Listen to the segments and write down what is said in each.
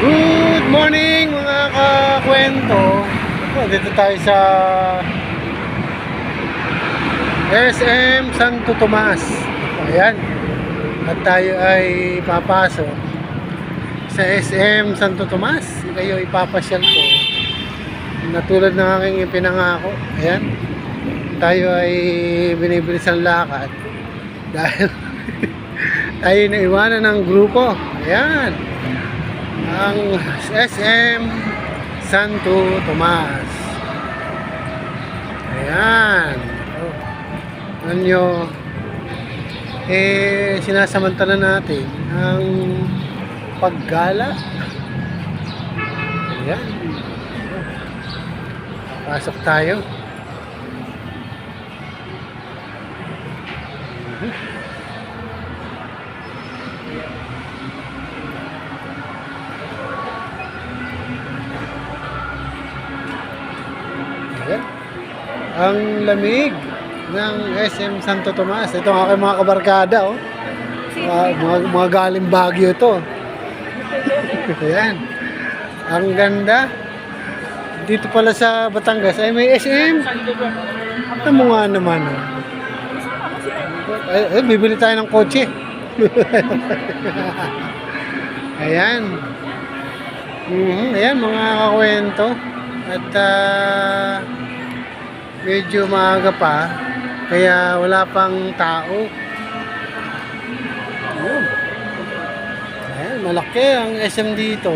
Good morning mga kakwento. Dito tayo sa SM Santo Tomas. Ayan. At tayo ay papasok sa SM Santo Tomas. Kayo ipapasyal ko na tulad ng aking ipinangako. Ayan. Tayo ay binibilis ang lakad dahil tayo naiwanan ng grupo. Ayan. Ang SM Santo Tomas. Ayan. Alam nyo, sinasamantala natin ang paggala. Ayan. Pasok tayo. Ayan. Ang lamig ng SM Santo Tomas. Ito ang aking mga kabarkada, oh. Mga galing Baguio to. Ayan. Ang ganda. Dito pala sa Batangas ay may SM. Ito mo nga naman, oh. Bibili tayo ng kotse. Ayan. Ayan mga kakwento. At medyo maaga pa, kaya wala pang tao. Ayan. Ayan, malaki ang SM dito.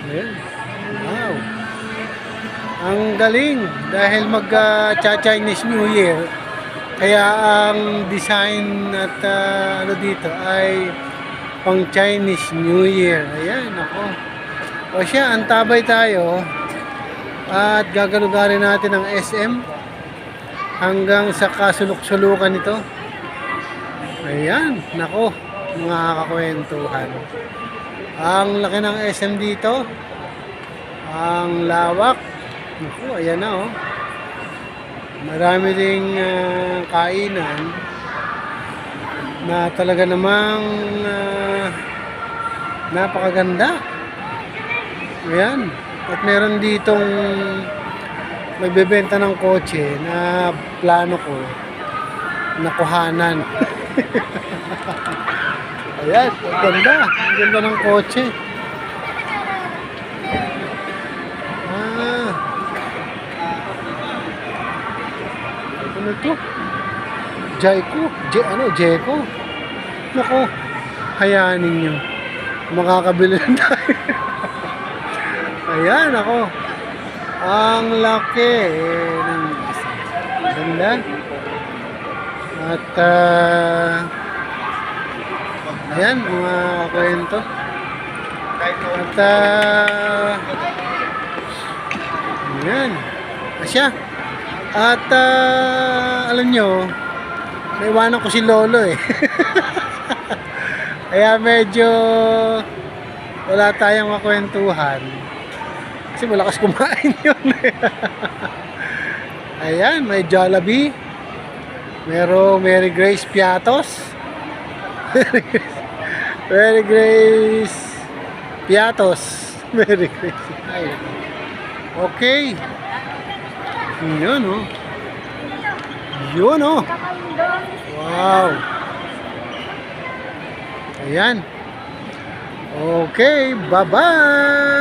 Ayan. Wow. Ang galing dahil mag-Chinese New Year. Kaya ang design at ano dito ay pang Chinese New Year. Ayan, ako. O siya, antabay tayo at gagalugarin natin ang SM hanggang sa kasulok-sulukan nito. Ayan, nako, mga kakwentuhan. Ang laki ng SM dito. Ang lawak. Naku, ayan na, oh. Marami ding kainan na talaga namang napakaganda. Ayan. At meron ditong magbebenta ng kotse na plano ko nakuhanan. Ayan, ang ganda. Ang ganda ng kotse. Ano ito? Jayco. Nako, hayaan ninyo. Makakabili na tayo. Ayan, ako. Ang laki ng ganda. At ayan, mga kwento. At ayan. Asya. At alam nyo, naiwanan ko si Lolo eh. Kaya medyo wala tayong makwentuhan. Kasi malakas kumain yun. Ayan, may Jollibee. Merong Mary Grace Piatos. Mary Grace Piatos. Mary Grace. Ayun. Okay. Yun, oh. Yun, oh. Wow. Ayan. Okay, bye-bye.